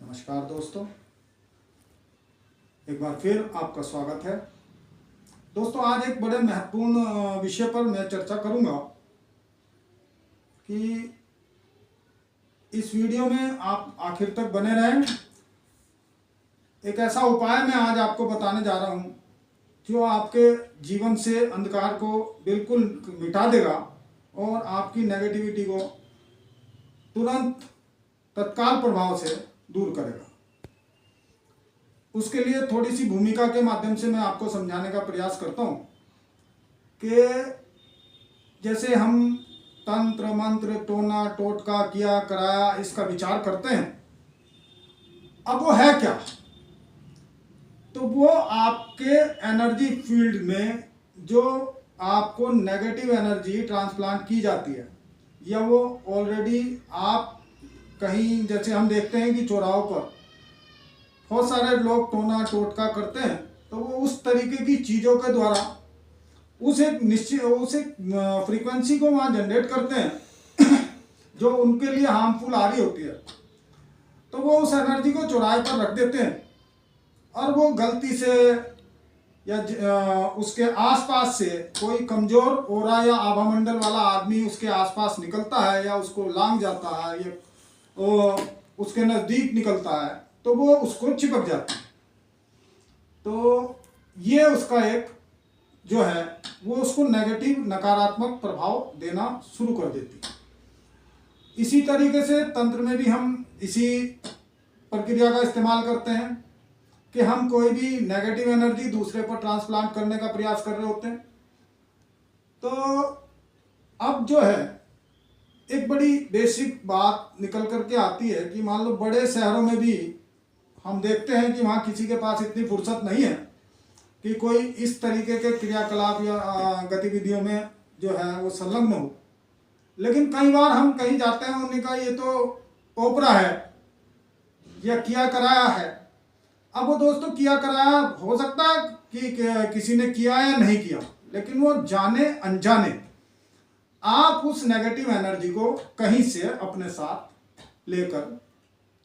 नमस्कार दोस्तों, एक बार फिर आपका स्वागत है। दोस्तों, आज एक बड़े महत्वपूर्ण विषय पर मैं चर्चा करूंगा कि इस वीडियो में आप आखिर तक बने रहें। एक ऐसा उपाय मैं आज आपको बताने जा रहा हूं जो आपके जीवन से अंधकार को बिल्कुल मिटा देगा और आपकी नेगेटिविटी को तुरंत तत्काल प्रभाव से दूर करेगा। उसके लिए थोड़ी सी भूमिका के माध्यम से मैं आपको समझाने का प्रयास करता हूं कि जैसे हम तंत्र मंत्र टोना टोटका किया कराया इसका विचार करते हैं, अब वो है क्या? तो वो आपके एनर्जी फील्ड में जो आपको नेगेटिव एनर्जी ट्रांसप्लांट की जाती है, या वो ऑलरेडी आप कहीं, जैसे हम देखते हैं कि चौराहों पर बहुत सारे लोग टोना टोटका करते हैं, तो वो उस तरीके की चीज़ों के द्वारा उस एक निश्चित फ्रीक्वेंसी को वहाँ जनरेट करते हैं जो उनके लिए हार्मफुल आ रही होती है। तो वो उस एनर्जी को चौराहे पर रख देते हैं और वो गलती से या उसके आसपास से कोई कमज़ोर ओरा या आभामंडल वाला आदमी उसके आसपास निकलता है या उसको लांग जाता है या उसके नज़दीक निकलता है तो वो उसको चिपक जाता है। तो ये उसका एक जो है वो उसको नेगेटिव नकारात्मक प्रभाव देना शुरू कर देती है। इसी तरीके से तंत्र में भी हम इसी प्रक्रिया का इस्तेमाल करते हैं कि हम कोई भी नेगेटिव एनर्जी दूसरे पर ट्रांसप्लांट करने का प्रयास कर रहे होते हैं। तो अब जो है एक बड़ी बेसिक बात निकल करके आती है कि मान लो बड़े शहरों में भी हम देखते हैं कि वहाँ किसी के पास इतनी फुर्सत नहीं है कि कोई इस तरीके के क्रियाकलाप या गतिविधियों में जो है वो संलग्न हो। लेकिन कई बार हम कहीं जाते हैं, उन्होंने कहा ये तो ओपरा है या किया कराया है। अब वो दोस्तों किया कराया हो सकता है कि किसी ने किया या नहीं किया, लेकिन वो जाने अनजाने आप उस नेगेटिव एनर्जी को कहीं से अपने साथ लेकर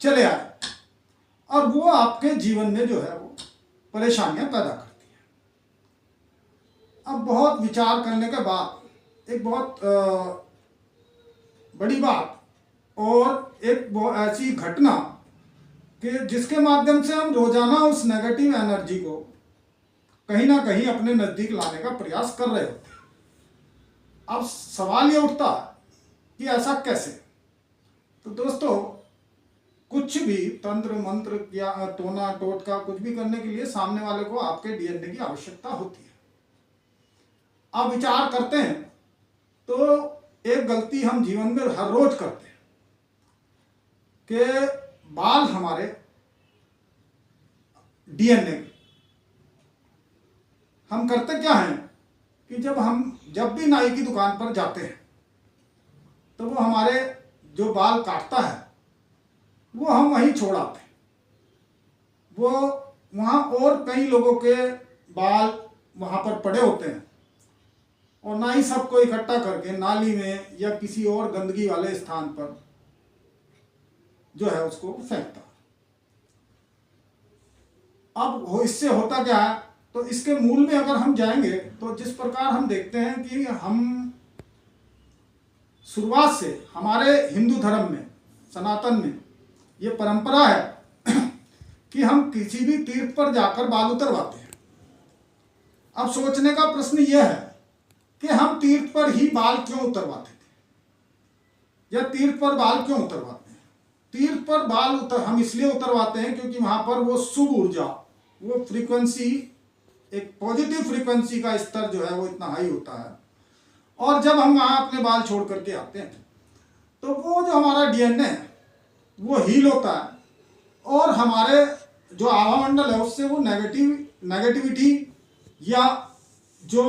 चले आए और वो आपके जीवन में जो है वो परेशानियां पैदा करती है। अब बहुत विचार करने के बाद एक बहुत बड़ी बात और एक वो ऐसी घटना कि जिसके माध्यम से हम रोजाना उस नेगेटिव एनर्जी को कहीं ना कहीं अपने नज़दीक लाने का प्रयास कर रहे होते हैं। अब सवाल ये उठता कि ऐसा कैसे? तो दोस्तों, कुछ भी तंत्र मंत्र या टोना टोटका कुछ भी करने के लिए सामने वाले को आपके डीएनए की आवश्यकता होती है। आप विचार करते हैं तो एक गलती हम जीवन में हर रोज करते हैं कि बाल हमारे डीएनए, हम करते क्या हैं कि जब भी नाई की दुकान पर जाते हैं तो वो हमारे जो बाल काटता है वो हम वहीं छोड़ आते हैं। वो वहाँ और कई लोगों के बाल वहाँ पर पड़े होते हैं और नाई सबको इकट्ठा करके नाली में या किसी और गंदगी वाले स्थान पर जो है उसको फेंकता। अब वो इससे होता क्या है? तो इसके मूल में अगर हम जाएंगे तो जिस प्रकार हम देखते हैं कि हम शुरुआत से हमारे हिंदू धर्म में, सनातन में ये परंपरा है कि हम किसी भी तीर्थ पर जाकर बाल उतरवाते हैं। अब सोचने का प्रश्न यह है कि हम तीर्थ पर ही बाल क्यों उतरवाते थे या तीर्थ पर बाल क्यों उतरवाते हैं? तीर्थ पर बाल हम इसलिए उतरवाते हैं क्योंकि वहां पर वो शुभ ऊर्जा, वो फ्रीक्वेंसी, एक पॉजिटिव फ्रीक्वेंसी का स्तर जो है वो इतना हाई होता है। और जब हम वहाँ अपने बाल छोड़ करके आते हैं तो वो जो हमारा डीएनए है वो हील होता है और हमारे जो आभामंडल है उससे वो नेगेटिविटी या जो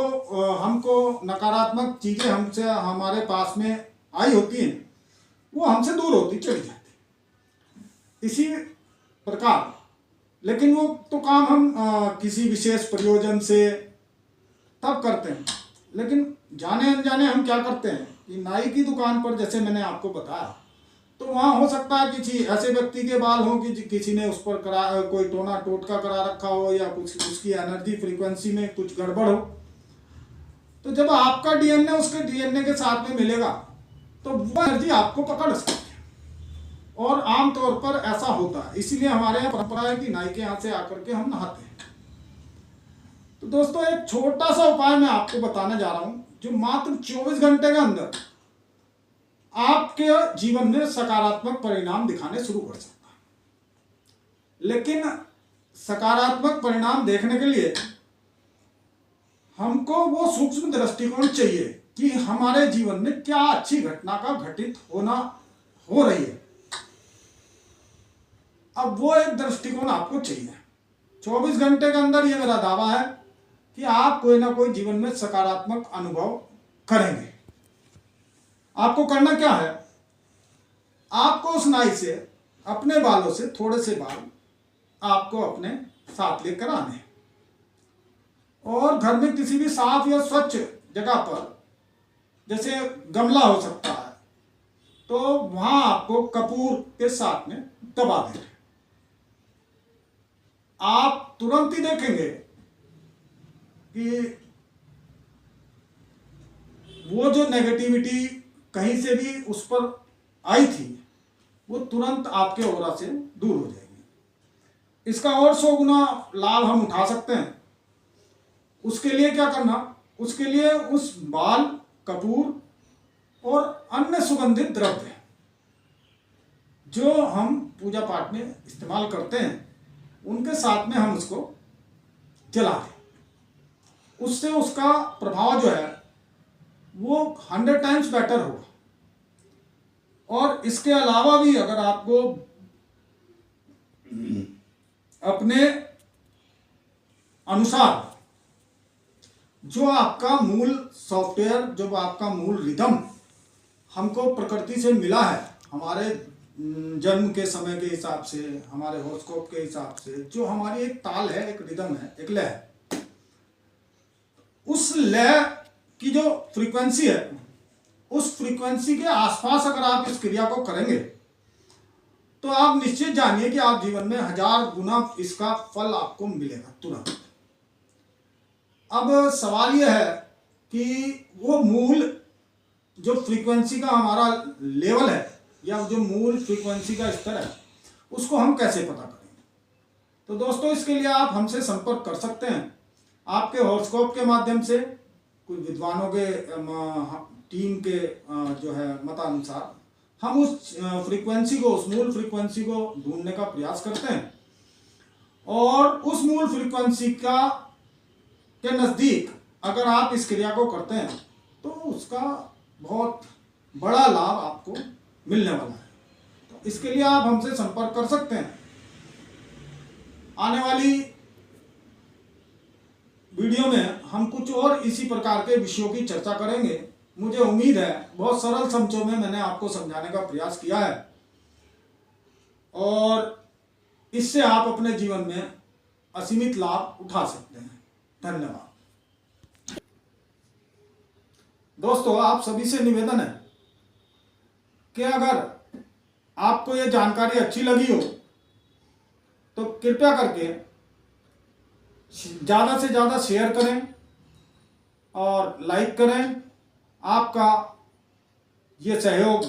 हमको नकारात्मक चीज़ें हमसे हमारे पास में आई होती हैं वो हमसे दूर होती चली जाती। इसी प्रकार लेकिन वो तो काम हम किसी विशेष प्रयोजन से तब करते हैं, लेकिन जाने अनजाने हम क्या करते हैं कि नाई की दुकान पर, जैसे मैंने आपको बताया, तो वहाँ हो सकता है किसी ऐसे व्यक्ति के बाल हो कि किसी ने उस पर कोई टोना टोटका करा रखा हो, या कुछ उसकी एनर्जी फ्रीक्वेंसी में कुछ गड़बड़ हो। तो जब आपका डीएनए उसके डीएनए के साथ में मिलेगा तो वो एनर्जी आपको पकड़ सकती है, और आमतौर पर ऐसा होता है। इसीलिए हमारे यहाँ परंपरा है कि नाई के यहाँ से आकर के हम नहाते हैं। तो दोस्तों, एक छोटा सा उपाय मैं आपको बताने जा रहा हूं, जो मात्र 24 घंटे के अंदर आपके जीवन में सकारात्मक परिणाम दिखाने शुरू कर सकता है। लेकिन सकारात्मक परिणाम देखने के लिए हमको वो सूक्ष्म दृष्टिकोण चाहिए कि हमारे जीवन में क्या अच्छी घटना का घटित हो रही है। अब वो एक दृष्टिकोण आपको चाहिए। 24 घंटे के अंदर ये मेरा दावा है कि आप कोई ना कोई जीवन में सकारात्मक अनुभव करेंगे। आपको करना क्या है, आपको उस नाई से अपने बालों से थोड़े से बाल आपको अपने साथ लेकर आने, और घर में किसी भी साफ या स्वच्छ जगह पर, जैसे गमला हो सकता है, तो वहां आपको कपूर के साथ में दबा दें। आप तुरंत ही देखेंगे कि वो जो नेगेटिविटी कहीं से भी उस पर आई थी वो तुरंत आपके ओरा से दूर हो जाएगी। इसका और 100 गुना लाभ हम उठा सकते हैं। उसके लिए क्या करना, उसके लिए उस बाल, कपूर और अन्य सुगंधित द्रव्य जो हम पूजा पाठ में इस्तेमाल करते हैं उनके साथ में हम उसको जला दें। उससे उसका प्रभाव जो है वो 100 टाइम्स बेटर होगा। और इसके अलावा भी अगर आपको अपने अनुसार जो आपका मूल सॉफ्टवेयर, जो आपका मूल रिदम हमको प्रकृति से मिला है, हमारे जन्म के समय के हिसाब से, हमारे हॉरोस्कोप के हिसाब से, जो हमारी एक ताल है, एक रिदम है, एक लय है, उस लय की जो फ्रीक्वेंसी है, उस फ्रीक्वेंसी के आसपास अगर आप इस क्रिया को करेंगे तो आप निश्चित जानिए कि आप जीवन में 1000 गुना इसका फल आपको मिलेगा तुरंत। अब सवाल यह है कि वो मूल जो फ्रीक्वेंसी का हमारा लेवल है, या जो मूल फ्रीक्वेंसी का स्तर है, उसको हम कैसे पता करेंगे। तो दोस्तों, इसके लिए आप हमसे संपर्क कर सकते हैं। आपके हॉरोस्कोप के माध्यम से, कुछ विद्वानों के टीम के जो है मतानुसार हम उस फ्रीक्वेंसी को, उस मूल फ्रीक्वेंसी को ढूंढने का प्रयास करते हैं, और उस मूल फ्रीक्वेंसी के नज़दीक अगर आप इस क्रिया को करते हैं तो उसका बहुत बड़ा लाभ आपको मिलने वाला है। तो इसके लिए आप हमसे संपर्क कर सकते हैं। आने वाली वीडियो में हम कुछ और इसी प्रकार के विषयों की चर्चा करेंगे। मुझे उम्मीद है बहुत सरल शब्दों में मैंने आपको समझाने का प्रयास किया है, और इससे आप अपने जीवन में असीमित लाभ उठा सकते हैं। धन्यवाद। दोस्तों, आप सभी से निवेदन है कि अगर आपको ये जानकारी अच्छी लगी हो तो कृपया करके ज़्यादा से ज़्यादा शेयर करें और लाइक करें। आपका ये सहयोग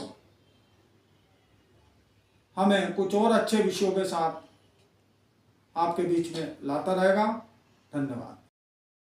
हमें कुछ और अच्छे विषयों के साथ आपके बीच में लाता रहेगा। धन्यवाद।